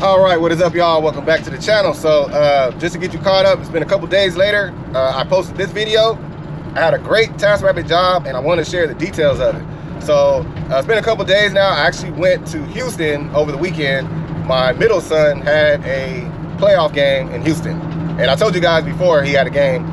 All right, what is up, y'all? Welcome back to the channel. So just to get you caught up, it's been a couple days later. I posted this video. I had a great TaskRabbit job and I want to share the details of it. So it's been a couple days now. I actually went to Houston over the weekend. My middle son had a playoff game in Houston, and I told you guys before he had a game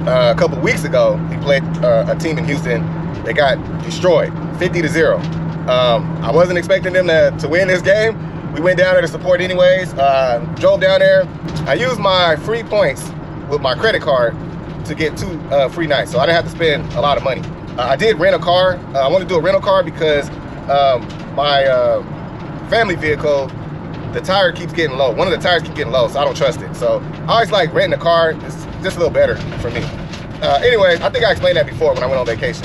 a couple weeks ago. He played a team in Houston. They got destroyed 50-0. I wasn't expecting them to win this game. We went down there to support anyways. Drove down there. I used my free points with my credit card to get 2 free nights, so I didn't have to spend a lot of money. I did rent a car. I want to do a rental car because my family vehicle, the tire keeps getting low. One of the tires keeps getting low, so I don't trust it. So I always like renting a car. It's just a little better for me. Anyways, I think I explained that before when I went on vacation.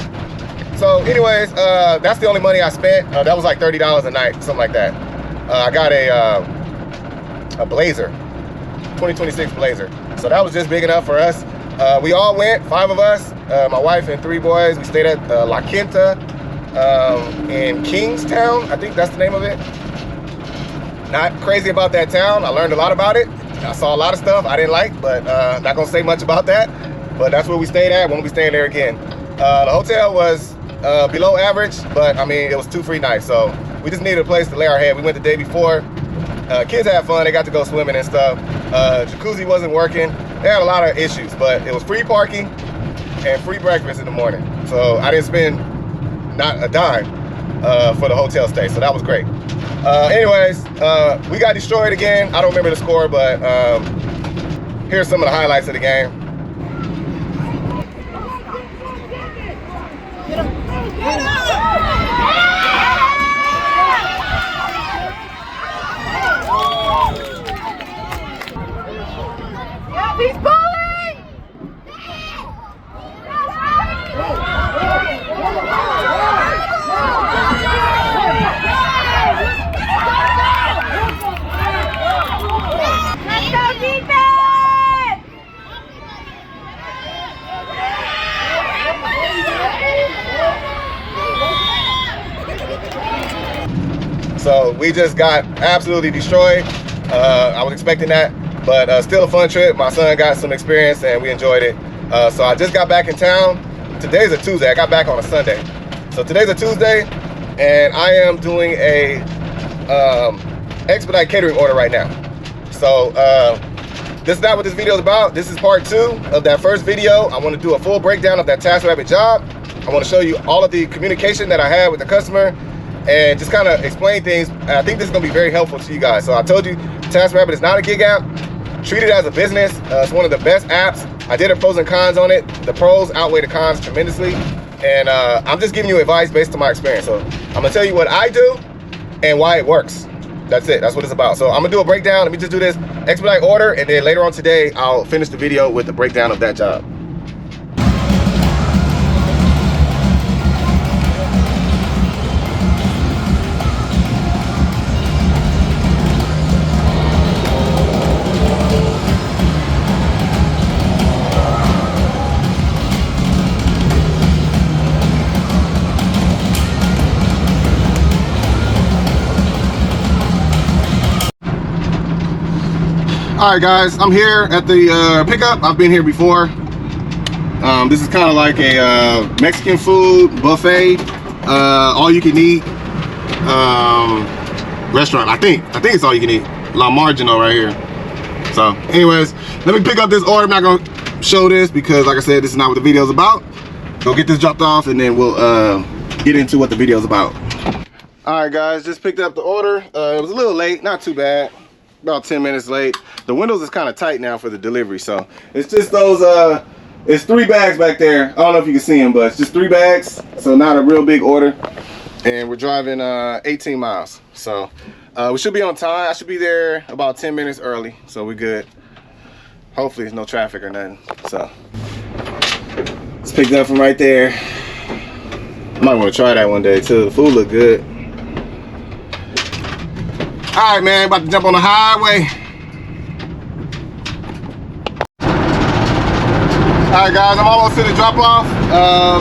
So anyways, that's the only money I spent. That was like $30 a night, something like that. I got a Blazer, 2026 Blazer. So that was just big enough for us. We all went, 5 of us, my wife and 3 boys. We stayed at La Quinta in Kingstown. I think that's the name of it. Not crazy about that town. I learned a lot about it. I saw a lot of stuff I didn't like, but not gonna say much about that. But that's where we stayed at. Won't be staying there again. The hotel was below average, but I mean, it was 2 free nights. So we just needed a place to lay our head. We went the day before. Kids had fun. They got to go swimming and stuff. Jacuzzi wasn't working. They had a lot of issues, but it was free parking and free breakfast in the morning. So I didn't spend not a dime for the hotel stay. So that was great. Anyways, we got destroyed again. I don't remember the score, but here's some of the highlights of the game. He's bullying! Let's go defense! So we just got absolutely destroyed. I was expecting that, but still a fun trip. My son got some experience and we enjoyed it. So I just got back in town. Today's a Tuesday. I got back on a Sunday. So today's a Tuesday and I am doing a expedite catering order right now. So this is not what this video is about. This is part 2 of that first video. I want to do a full breakdown of that TaskRabbit job. I want to show you all of the communication that I had with the customer and just kind of explain things. And I think this is going to be very helpful to you guys. So I told you, TaskRabbit is not a gig app. Treat it as a business. It's one of the best apps. I did a pros and cons on it. The pros outweigh the cons tremendously. And I'm just giving you advice based on my experience. So I'm going to tell you what I do and why it works. That's it. That's what it's about. So I'm going to do a breakdown. Let me just do this expedite order. And then later on today, I'll finish the video with the breakdown of that job. All right, guys, I'm here at the pickup. I've been here before. This is kind of like a Mexican food buffet, all you can eat restaurant. I think it's all you can eat. La Marginal right here. So anyways, let me pick up this order. I'm not gonna show this because like I said, this is not what the video is about. Go get this dropped off and then we'll get into what the video is about. All right, guys, just picked up the order. It was a little late, not too bad. About 10 minutes late. The windows is kind of tight now for the delivery, so it's just those it's 3 bags back there. I don't know if you can see them, but it's just 3 bags, so not a real big order. And we're driving 18 miles, so we should be on time. I should be there about 10 minutes early, so we're good. Hopefully there's no traffic or nothing. So it's picked up from right there. I might want to try that one day too. The food look good. All right, man, about to jump on the highway. All right, guys, I'm almost to the drop-off.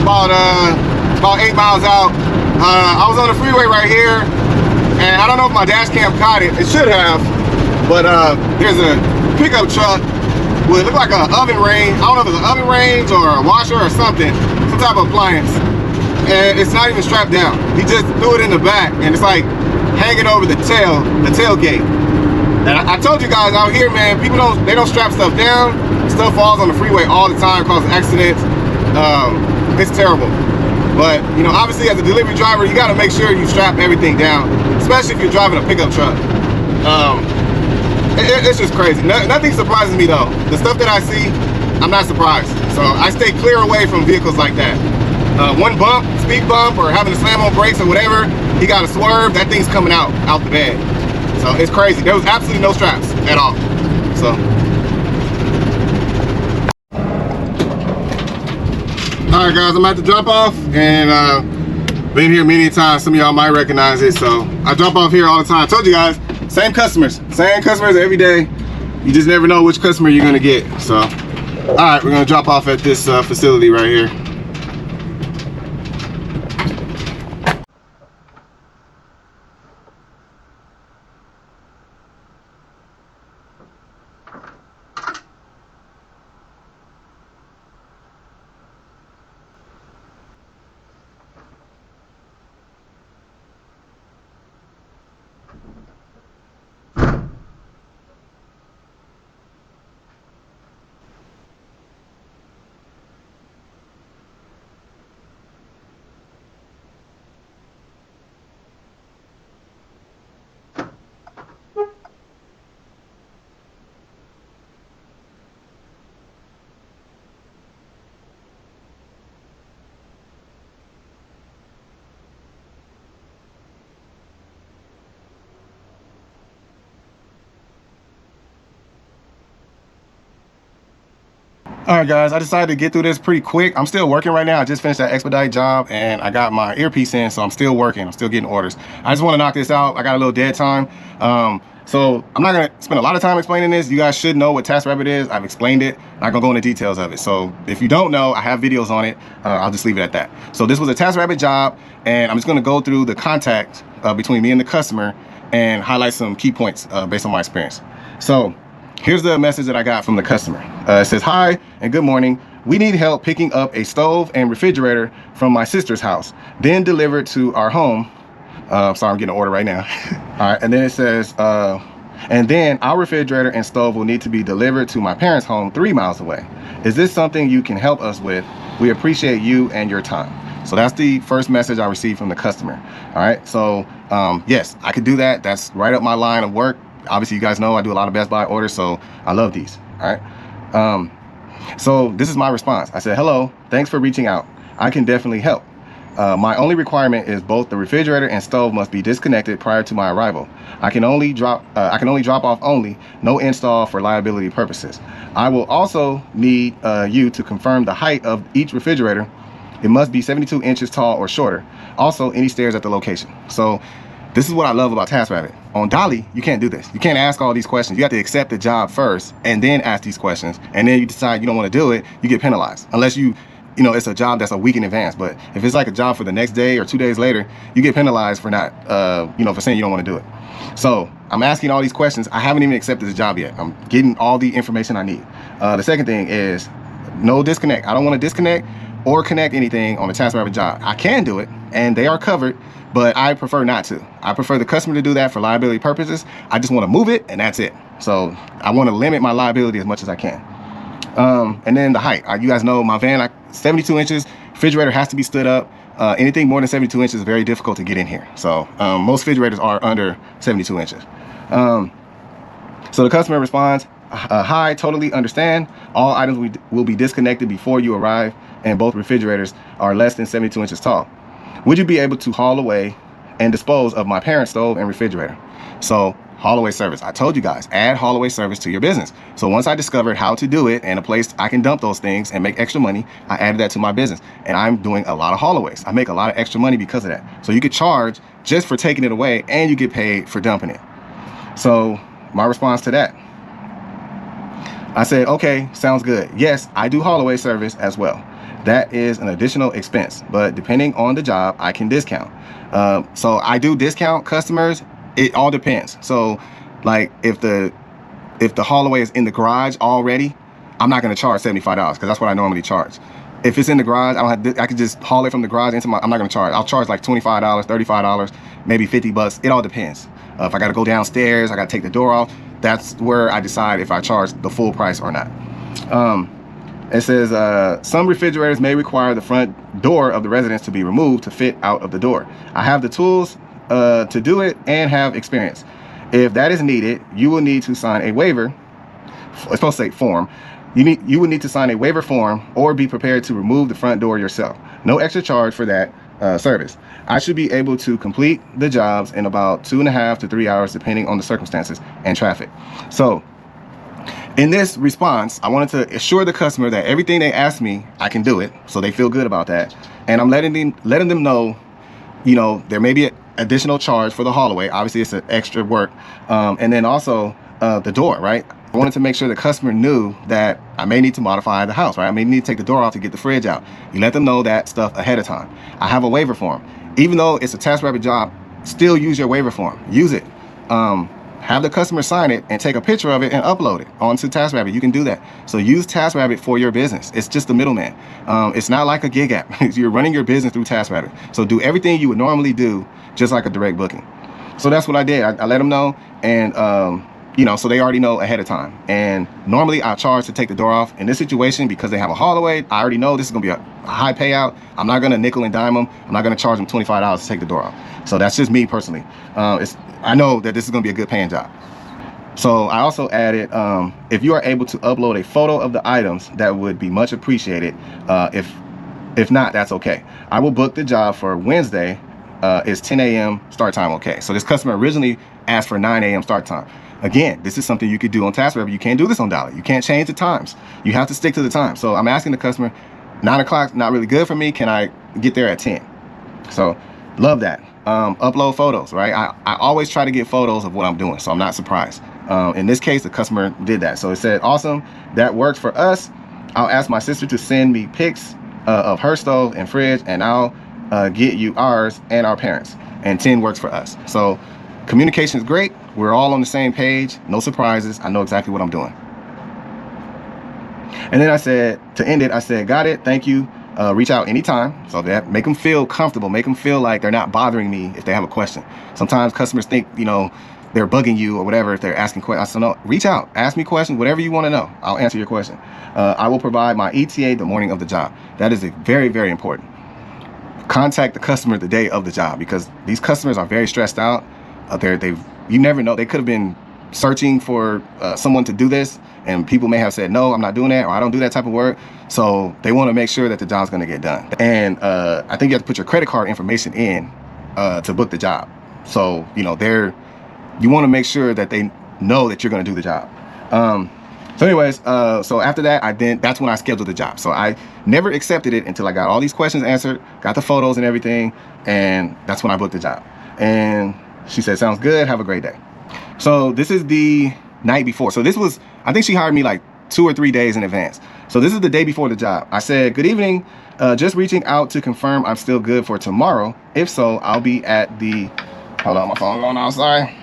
About 8 miles out. I was on the freeway right here, and I don't know if my dash cam caught it. It should have. But there's a pickup truck with, look like an oven range. I don't know if it's an oven range or a washer or something, some type of appliance. And it's not even strapped down. He just threw it in the back, and it's like hanging over the tailgate. And I told you guys out here, man, people don't strap stuff down. Stuff falls on the freeway all the time, causes accidents. It's terrible. But you know, obviously as a delivery driver, you got to make sure you strap everything down, especially if you're driving a pickup truck. It's just crazy. Nothing surprises me though. The stuff that I see, I'm not surprised. So I stay clear away from vehicles like that. One bump, speed bump, or having to slam on brakes or whatever, he got to swerve, that thing's coming out the bed. So it's crazy. There was absolutely no straps at all. So. All right, guys, I'm at the drop off, and been here many times. Some of y'all might recognize it. So I drop off here all the time. I told you guys, same customers every day. You just never know which customer you're gonna get. So, all right, we're gonna drop off at this facility right here. All right, guys, I decided to get through this pretty quick. I'm still working right now. I just finished that expedite job, and I got my earpiece in, so I'm still working. I'm still getting orders. I just want to knock this out. I got a little dead time. So I'm not gonna spend a lot of time explaining this. You guys should know what Taskrabbit is. I've explained it. I'm not gonna go into details of it. So if you don't know, I have videos on it. I'll just leave it at that. So this was a Taskrabbit job, and I'm just gonna go through the contact between me and the customer and highlight some key points based on my experience. So here's the message that I got from the customer. It says, "Hi and good morning. We need help picking up a stove and refrigerator from my sister's house, then delivered to our home." Sorry, I'm getting an order right now. All right, and then it says, "And then our refrigerator and stove will need to be delivered to my parents' home 3 miles away. Is this something you can help us with? We appreciate you and your time." So that's the first message I received from the customer. All right, so yes, I could do that. That's right up my line of work. Obviously, you guys know I do a lot of Best Buy orders, so I love these. All right. So this is my response. I said, "Hello, thanks for reaching out. I can definitely help. My only requirement is both the refrigerator and stove must be disconnected prior to my arrival. I can only drop off only, no install for liability purposes. I will also need you to confirm the height of each refrigerator. It must be 72 inches tall or shorter. Also, any stairs at the location." So this is what I love about Taskrabbit. On Dolly, you can't do this. You can't ask all these questions. You have to accept the job first and then ask these questions. And then you decide you don't want to do it, you get penalized. Unless you know, it's a job that's a week in advance. But if it's like a job for the next day or 2 days later, you get penalized for not, for saying you don't want to do it. So I'm asking all these questions. I haven't even accepted the job yet. I'm getting all the information I need. The second thing is no disconnect. I don't want to disconnect or connect anything on the Taskrabbit job. I can do it and they are covered, but I prefer not to. I prefer the customer to do that for liability purposes. I just want to move it and that's it. So I want to limit my liability as much as I can. And then the height. You guys know my van, 72 inches, refrigerator has to be stood up. Anything more than 72 inches is very difficult to get in here. So most refrigerators are under 72 inches. So the customer responds, "Hi, totally understand. All items will be disconnected before you arrive, and both refrigerators are less than 72 inches tall. Would you be able to haul away and dispose of my parents' stove and refrigerator?" So haul away service. I told you guys, add haul away service to your business. So once I discovered how to do it and a place I can dump those things and make extra money, I added that to my business. And I'm doing a lot of haul aways. I make a lot of extra money because of that. So you could charge just for taking it away and you get paid for dumping it. So my response to that, I said, "Okay, sounds good. Yes, I do haul away service as well. That is an additional expense, but depending on the job, I can discount." So I do discount customers. It all depends. So like if the if the haulaway is in the garage already, I'm not going to charge $75 because that's what I normally charge. If it's in the garage, I could just haul it from the garage into I'm not going to charge. I'll charge like $25, $35, maybe $50. It all depends. If I got to go downstairs, I got to take the door off. That's where I decide if I charge the full price or not. It says some refrigerators may require the front door of the residence to be removed to fit out of the door. I have the tools to do it and have experience. If that is needed, you will need to sign a waiver. It's supposed to say form. You would need to sign a waiver form or be prepared to remove the front door yourself. No extra charge for that service. I should be able to complete the jobs in about 2.5 to 3 hours depending on the circumstances and traffic. So in this response, I wanted to assure the customer that everything they asked me, I can do it, so they feel good about that. And I'm letting them know, you know, there may be an additional charge for the haulaway. Obviously it's an extra work. And then also the door, right? I wanted to make sure the customer knew that I may need to modify the house, right? I may need to take the door off to get the fridge out. You let them know that stuff ahead of time. I have a waiver form. Even though it's a TaskRabbit job, still use your waiver form. Use it. Have the customer sign it and take a picture of it and upload it onto TaskRabbit. You can do that. So use TaskRabbit for your business. It's just the middleman. It's not like a gig app. You're running your business through TaskRabbit. So do everything you would normally do, just like a direct booking. So that's what I did. I let them know, and you know, so they already know ahead of time. And normally I charge to take the door off. In this situation, because they have a haulaway, I already know this is gonna be a high payout. I'm not gonna nickel and dime them. I'm not gonna charge them $25 to take the door off. So that's just me personally. I know that this is gonna be a good paying job. So I also added, if you are able to upload a photo of the items, that would be much appreciated. If not, that's okay. I will book the job for Wednesday. Is 10 a.m. start time okay? So this customer originally asked for 9 a.m. start time. Again, this is something you could do on TaskRabbit. You can't do this on Dollar. You can't change the times. You have to stick to the time. So I'm asking the customer, 9 o'clock, not really good for me. Can I get there at 10? So love that. Upload photos, right? I always try to get photos of what I'm doing, so I'm not surprised. In this case, the customer did that. So it said, awesome, that works for us. I'll ask my sister to send me pics of her stove and fridge, and I'll get you ours and our parents. And 10 works for us. So communication is great. We're all on the same page. No surprises. I know exactly what I'm doing. And then I said, to end it, I said, got it. Thank you. Reach out anytime. So that make them feel comfortable. Make them feel like they're not bothering me if they have a question. Sometimes customers think, you know, they're bugging you or whatever if they're asking questions. I said, no, reach out. Ask me questions. Whatever you want to know, I'll answer your question. I will provide my ETA the morning of the job. That is very, very important. Contact the customer the day of the job, because these customers are very stressed out. You never know. They could have been searching for someone to do this, and people may have said, no, I'm not doing that, or I don't do that type of work. So they want to make sure that the job's going to get done. And I think you have to put your credit card information in to book the job. So, you know, you want to make sure that they know that you're going to do the job. So anyways, so after that, that's when I scheduled the job. So I never accepted it until I got all these questions answered, got the photos and everything, and that's when I booked the job. And she said, sounds good, have a great day. So this is the night before. So this was, I think she hired me like 2 or 3 days in advance. So this is the day before the job. I said, good evening, just reaching out to confirm I'm still good for tomorrow. If so, I'll be at the, hold on, my phone's going outside.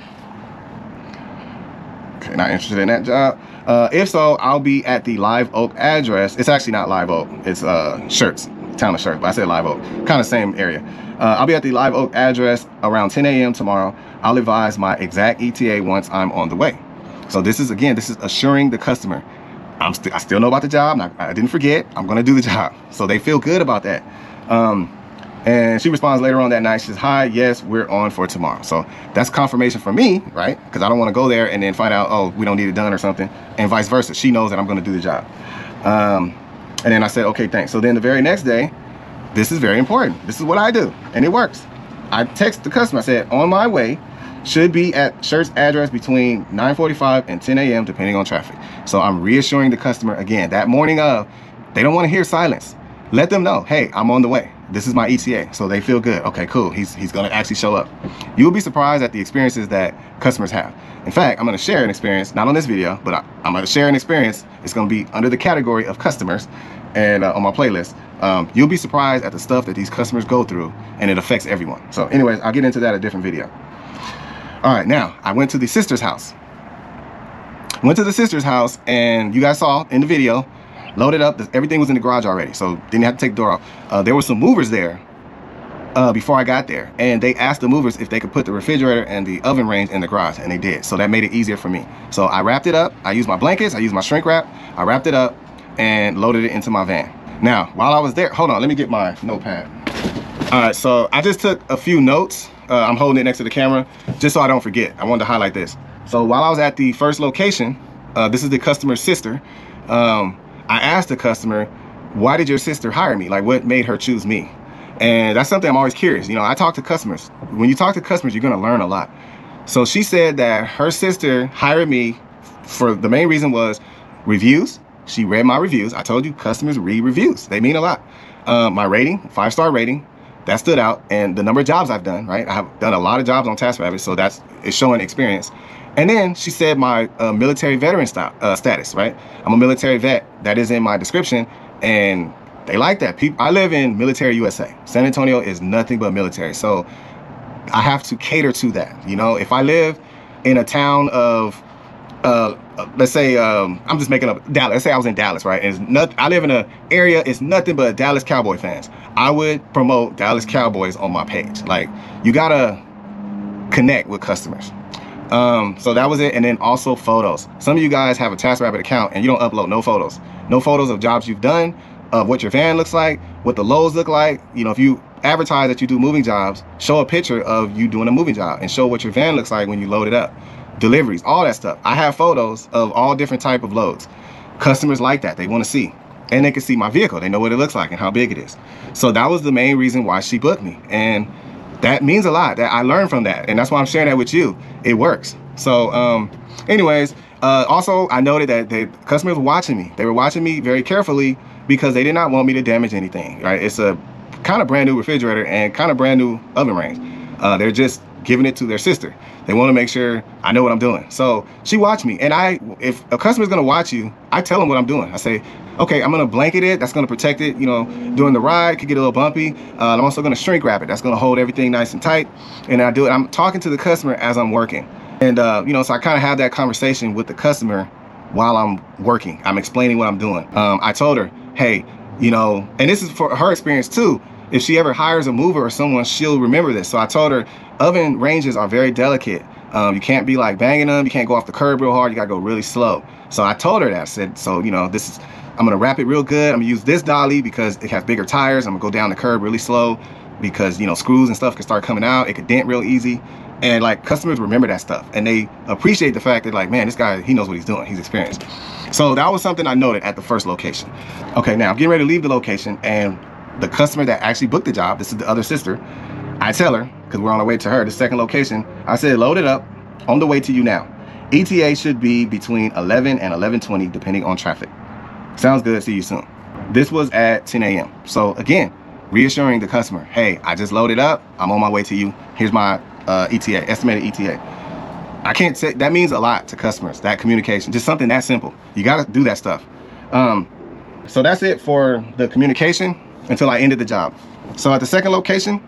Okay, not interested in that job. If so, I'll be at the Live Oak address. It's actually not Live Oak, it's Shirts, town of Shirts, but I said Live Oak, kind of same area. I'll be at the Live Oak address around 10 a.m. tomorrow. I'll advise my exact ETA once I'm on the way. So this is, again, this is assuring the customer, I still know about the job. I didn't forget. I'm going to do the job. So they feel good about that. And she responds later on that night. She says, hi, yes, we're on for tomorrow. So that's confirmation for me, right? Because I don't want to go there and then find out, oh, we don't need it done or something. And vice versa. She knows that I'm going to do the job. And then I said, okay, thanks. So then the very next day, this is very important. This is what I do. And it works. I text the customer. I said, on my way, should be at Shirt's address between 9:45 and 10 a.m. depending on traffic. So I'm reassuring the customer again, that morning of, they don't want to hear silence. Let them know, hey, I'm on the way. This is my ETA. So they feel good. Okay, cool. He's going to actually show up. You'll be surprised at the experiences that customers have. In fact, I'm going to share an experience, not on this video, but I'm going to share an experience. It's going to be under the category of customers and on my playlist. You'll be surprised at the stuff that these customers go through, and it affects everyone. So anyways, I'll get into that in a different video. All right, now I went to the sister's house. Went to the sister's house, and you guys saw in the video, loaded up. Everything was in the garage already, so didn't have to take the door off. There were some movers there before I got there, and they asked the movers if they could put the refrigerator and the oven range in the garage, and they did. So that made it easier for me. So I wrapped it up. I used my blankets. I used my shrink wrap. I wrapped it up and loaded it into my van. Now, while I was there, hold on, let me get my notepad. All right, so I just took a few notes. I'm holding it next to the camera just so I don't forget. I wanted to highlight this. So while I was at the first location, this is the customer's sister. I asked the customer, why did your sister hire me? Like, what made her choose me? And that's something I'm always curious. You know, I talk to customers. When you talk to customers, you're gonna learn a lot. So she said that her sister hired me for the main reason was reviews. She read my reviews. I told you customers read reviews. They mean a lot. My rating, 5-star rating, that stood out. And the number of jobs I've done, right? I have done a lot of jobs on TaskRabbit, so it's showing experience. And then she said my military veteran status, right? I'm a military vet. That is in my description, and they like that. I live in military USA. San Antonio is nothing but military, so I have to cater to that. You know, if I live in a town of let's say I'm just making up Dallas. Let's say I was in Dallas, right? And I live in an area, it's nothing but Dallas Cowboy fans. I would promote Dallas Cowboys on my page. Like, you gotta connect with customers. So that was it. And then also photos. Some of you guys have a TaskRabbit account and you don't upload no photos. No photos of jobs you've done, of what your van looks like, what the loads look like. You know, if you advertise that you do moving jobs, show a picture of you doing a moving job and show what your van looks like when you load it up. Deliveries, all that stuff. I have photos of all different type of loads. Customers like that. They want to see. And they can see my vehicle. They know what it looks like and how big it is. So that was the main reason why she booked me. And that means a lot. That I learned from that. And that's why I'm sharing that with you. It works. So anyways, also I noted that the customers were watching me. They were watching me very carefully because they did not want me to damage anything, right? It's a kind of brand new refrigerator and kind of brand new oven range. They're just giving it to their sister. They want to make sure I know what I'm doing. So she watched me, and if a customer's gonna watch you, I tell them what I'm doing. I say, okay, I'm gonna blanket it. That's gonna protect it. You know, during the ride, it could get a little bumpy. I'm also gonna shrink wrap it. That's gonna hold everything nice and tight. And I do it. I'm talking to the customer as I'm working, and you know, so I kind of have that conversation with the customer while I'm working. I'm explaining what I'm doing. I told her, hey, you know, and this is for her experience too. If she ever hires a mover or someone, she'll remember this. So I told her, oven ranges are very delicate. You can't be like banging them. You can't go off the curb real hard. You gotta go really slow. So I told her that. I said, so, you know, I'm gonna wrap it real good. I'm gonna use this dolly because it has bigger tires. I'm gonna go down the curb really slow because, you know, screws and stuff can start coming out. It could dent real easy. And like, customers remember that stuff and they appreciate the fact that, like, man, this guy, he knows what he's doing. He's experienced. So that was something I noted at the first location. Okay, now I'm getting ready to leave the location, and the customer that actually booked the job, this is the other sister, I tell her, because we're on our way to her, the second location, I said, load it up, on the way to you now. ETA should be between 11 and 11:20, depending on traffic. Sounds good, see you soon. This was at 10 a.m. So again, reassuring the customer, hey, I just loaded up, I'm on my way to you. Here's my ETA, estimated ETA. I can't say, that means a lot to customers, that communication, just something that simple. You gotta do that stuff. So that's it for the communication until I ended the job. So at the second location,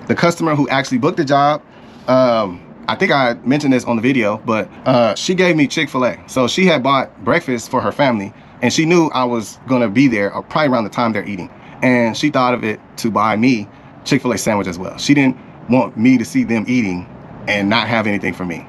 the customer who actually booked the job, I think I mentioned this on the video, but she gave me Chick-fil-A. So she had bought breakfast for her family, and she knew I was gonna be there probably around the time they're eating. And she thought of it to buy me Chick-fil-A sandwich as well. She didn't want me to see them eating and not have anything for me.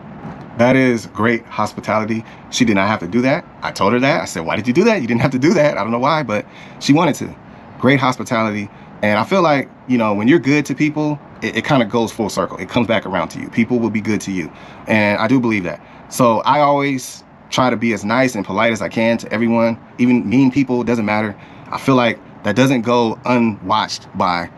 That is great hospitality. She did not have to do that. I told her that. I said, why did you do that? You didn't have to do that. I don't know why, but she wanted to. Great hospitality. And I feel like, you know, when you're good to people, it kind of goes full circle. It comes back around to you. People will be good to you. And I do believe that. So I always try to be as nice and polite as I can to everyone. Even mean people, doesn't matter. I feel like that doesn't go unwatched by,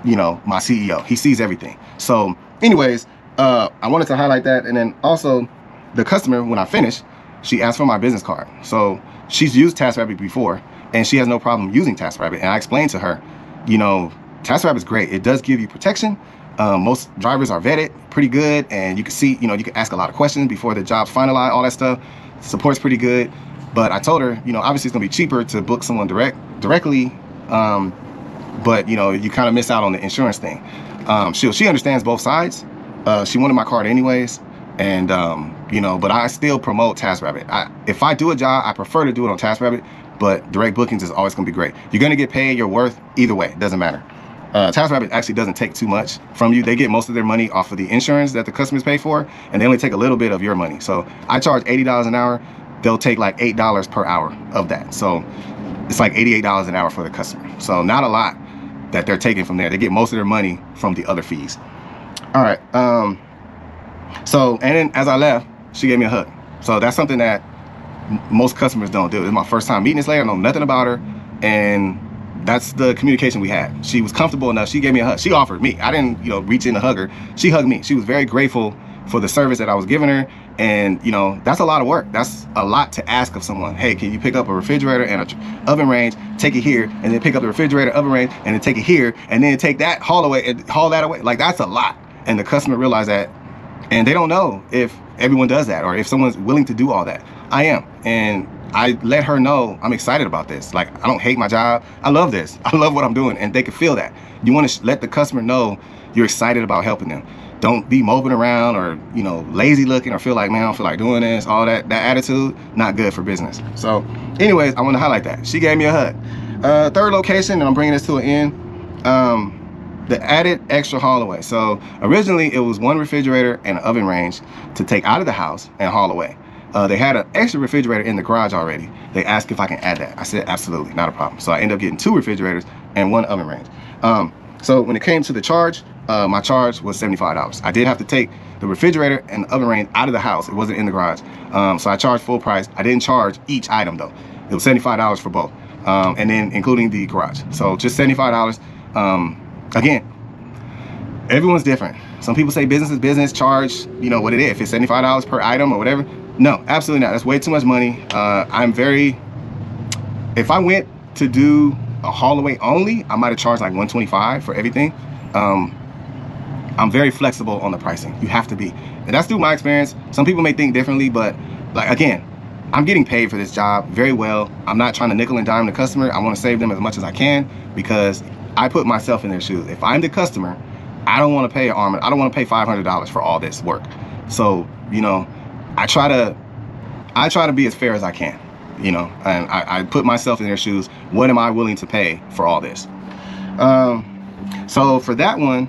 you know, my CEO. He sees everything. So anyways, I wanted to highlight that. And then also the customer, when I finished, she asked for my business card. So she's used TaskRabbit before and she has no problem using TaskRabbit. And I explained to her, you know, TaskRabbit is great. It does give you protection. Most drivers are vetted pretty good, and you can see, you know, you can ask a lot of questions before the job's finalized, all that stuff. Support's pretty good. But I told her, you know, obviously it's gonna be cheaper to book someone directly, but you know, you kind of miss out on the insurance thing. She understands both sides. She wanted my card anyways. And you know, but I still promote TaskRabbit. If I do a job, I prefer to do it on TaskRabbit, but direct bookings is always gonna be great. You're gonna get paid your worth either way, it doesn't matter. TaskRabbit actually doesn't take too much from you. They get most of their money off of the insurance that the customers pay for, and they only take a little bit of your money. So I charge $80 an hour. They'll take like $8 per hour of that. So it's like $88 an hour for the customer. So not a lot that they're taking from there. They get most of their money from the other fees. All right. So, and then as I left, she gave me a hug. So that's something that most customers don't do. It's my first time meeting this lady. I know nothing about her. And that's the communication we had. She was comfortable enough. She gave me a hug. She offered me. I didn't, you know, reach in to hug her. She hugged me. She was very grateful for the service that I was giving her. And, you know, that's a lot of work. That's a lot to ask of someone. Hey, can you pick up a refrigerator and a oven range, take it here, and then pick up the refrigerator, oven range, and then take it here, and then take that haul away and haul that away. Like, that's a lot. And the customer realized that, and they don't know if everyone does that or if someone's willing to do all that. I am. And I let her know I'm excited about this. Like, I don't hate my job. I love this. I love what I'm doing. And they can feel that. You want to let the customer know you're excited about helping them. Don't be moping around or, you know, lazy looking or feel like, man, I don't feel like doing this. All that attitude, not good for business. So anyways, I want to highlight that. She gave me a hug. Third location, and I'm bringing this to an end. The added extra haul away. So originally it was one refrigerator and an oven range to take out of the house and haul away. They had an extra refrigerator in the garage already. They asked if I can add that. I said, absolutely, not a problem. So I ended up getting 2 refrigerators and 1 oven range. So when it came to the charge, my charge was $75. I did have to take the refrigerator and the oven range out of the house. It wasn't in the garage. So I charged full price. I didn't charge each item though. It was $75 for both. And then including the garage. So just $75. Again, everyone's different. Some people say business is business, charge, you know, what it is. If it's $75 per item or whatever. No, absolutely not. That's way too much money. If I went to do a haul away only, I might have charged like $125 for everything. I'm very flexible on the pricing. You have to be. And that's through my experience. Some people may think differently, but like, again, I'm getting paid for this job very well. I'm not trying to nickel and dime the customer. I want to save them as much as I can because I put myself in their shoes. If I'm the customer, I don't want to pay an arm. I don't want to pay $500 for all this work. So, you know, I try to be as fair as I can, you know, and I put myself in their shoes. What am I willing to pay for all this? So for that one,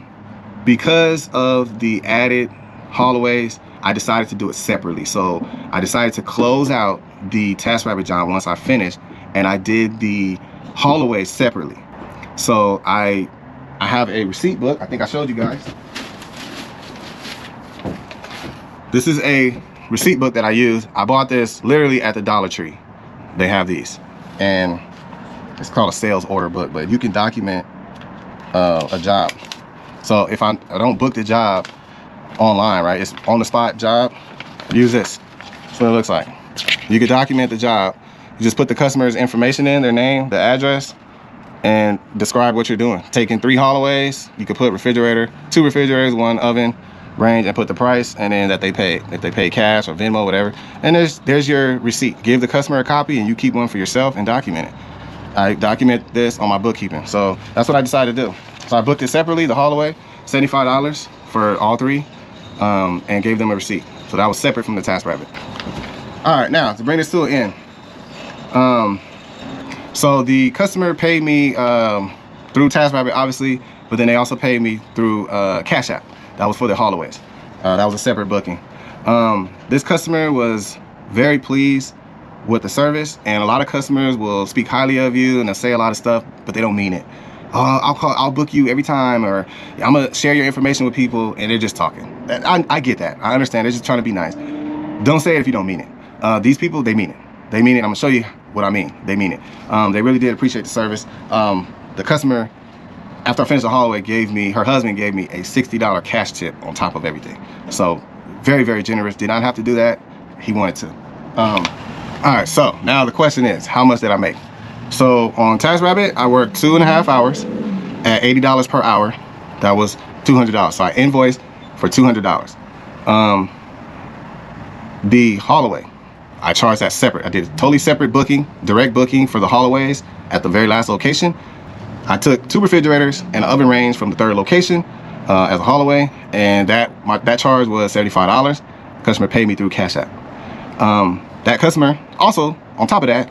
because of the added haulaways, I decided to do it separately. So I decided to close out the TaskRabbit job once I finished, and I did the haulaways separately. So I have a receipt book. I think I showed you guys. This is a receipt book that I use. I bought this literally at the Dollar Tree. They have these, and it's called a sales order book, but you can document a job. So if I don't book the job online, right, it's on the spot job, use this. That's what it looks like. You can document the job. You just put the customer's information in, their name, the address, and describe what you're doing. Taking 3 haulaways, you could put refrigerator, 2 refrigerators, 1 oven range, and put the price and then that they paid. If they pay cash or Venmo, whatever. And there's your receipt. Give the customer a copy and you keep one for yourself and document it. I document this on my bookkeeping. So that's what I decided to do. So I booked it separately, the haulaway, $75 for all 3, and gave them a receipt. So that was separate from the TaskRabbit. All right, now to bring this to an end. So the customer paid me through TaskRabbit, obviously, but then they also paid me through Cash App. That was for the haulaways. That was a separate booking. This customer was very pleased with the service, and a lot of customers will speak highly of you and they'll say a lot of stuff, but they don't mean it. I'll book you every time, or I'm gonna share your information with people, and they're just talking. I get that. I understand. They're just trying to be nice. Don't say it if you don't mean it. These people, they mean it. They mean it. I'm gonna show you what I mean. They mean it. They really did appreciate the service. The customer, after I finished the haulaway, her husband gave me a $60 cash tip on top of everything. So very, very generous. Did not have to do that. He wanted to. All right, so now the question is, how much did I make? So on TaskRabbit, I worked 2.5 hours at $80 per hour. That was $200. So I invoiced for $200. The haulaway, I charged that separate. I did a totally separate booking, direct booking for the haulaways at the very last location. I took 2 refrigerators and an oven range from the 3rd location as a haulaway, and that charge was $75. Customer paid me through Cash App. That customer also, on top of that,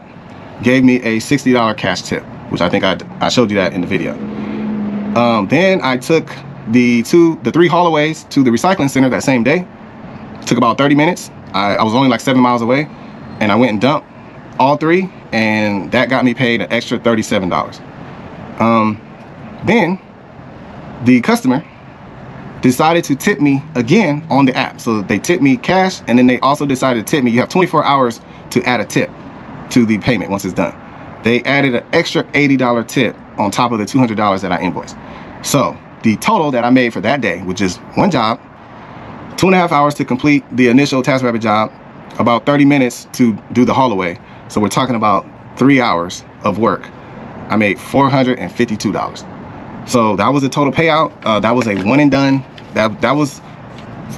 gave me a $60 cash tip, which I think I showed you that in the video. Then I took the 3 haulaways to the recycling center that same day. It took about 30 minutes. I was only like 7 miles away, and I went and dumped all 3, and that got me paid an extra $37. Then the customer decided to tip me again on the app. So they tipped me cash, and then they also decided to tip me. You have 24 hours to add a tip to the payment once it's done. They added an extra $80 tip on top of the $200 that I invoiced. So the total that I made for that day, which is one job, 2.5 hours to complete the initial TaskRabbit job, about 30 minutes to do the haulaway. So we're talking about 3 hours of work. I made $452. So that was the total payout. That was a one and done. That was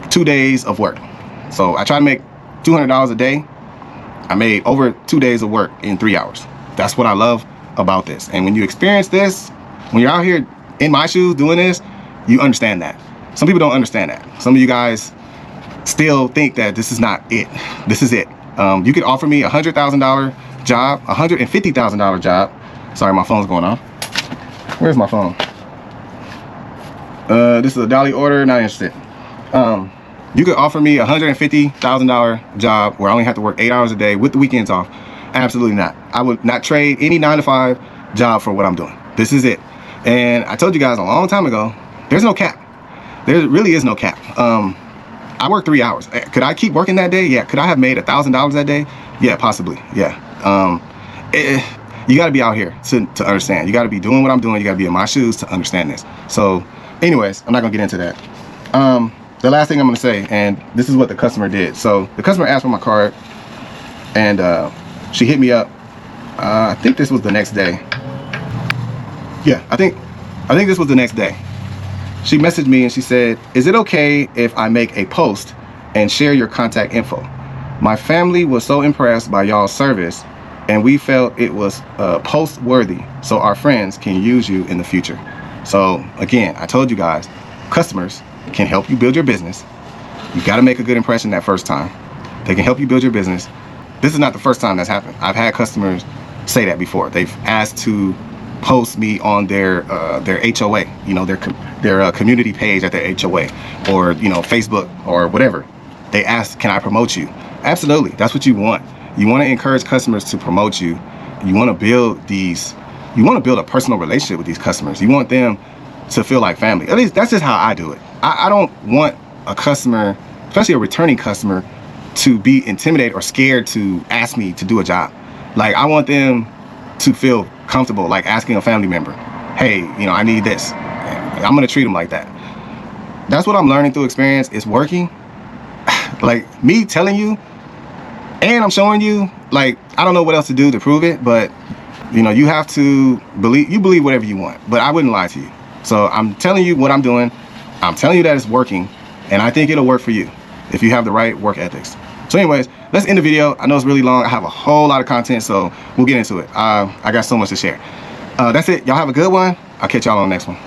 2 days of work. So I tried to make $200 a day. I made over 2 days of work in 3 hours. That's what I love about this. And when you experience this, when you're out here in my shoes doing this, you understand that. Some people don't understand that. Some of you guys still think that this is not it. This is it. You could offer me a $100,000 job, a $150,000 job. Sorry, my phone's going off. Where's my phone? This is a dolly order, not interested. You could offer me a $150,000 job where I only have to work 8 hours a day with the weekends off. Absolutely not. I would not trade any 9-to-5 job for what I'm doing. This is it. And I told you guys a long time ago, there's no cap. There really is no cap. I worked 3 hours. Could I keep working that day? Yeah. Could I have made $1,000 that day? Yeah, possibly. Yeah. You got to be out here to understand. You got to be doing what I'm doing. You got to be in my shoes to understand this. So anyways, I'm not gonna get into that. The last thing I'm gonna say, and this is what the customer did. So the customer asked for my card, and she hit me up. I think this was the next day. Yeah, I think this was the next day. She messaged me and she said, "Is it okay if I make a post and share your contact info? My family was so impressed by y'all's service, and we felt it was post worthy, so our friends can use you in the future." So again, I told you guys, customers can help you build your business. You got to make a good impression that first time. They can help you build your business. This is not the first time that's happened. I've had customers say that before. They've asked to post me on their HOA, you know, their community page at their HOA, or you know, Facebook or whatever. They ask, "Can I promote you?" Absolutely. That's what you want. You want to encourage customers to promote you. You want to build you want to build a personal relationship with these customers. You want them to feel like family. At least that's just how I do it. I don't want a customer, especially a returning customer, to be intimidated or scared to ask me to do a job. Like, I want them to feel comfortable, like asking a family member, "Hey, you know, I need this." And I'm gonna treat them like that. That's what I'm learning through experience. It's working. Like, me telling you, and I'm showing you, like, I don't know what else to do to prove it, but you know, you have to believe whatever you want, but I wouldn't lie to you. So I'm telling you what I'm doing. I'm telling you that it's working, and I think it'll work for you if you have the right work ethics. So anyways, let's end the video. I know it's really long. I have a whole lot of content, so we'll get into it. I got so much to share. That's it. Y'all have a good one. I'll catch y'all on the next one.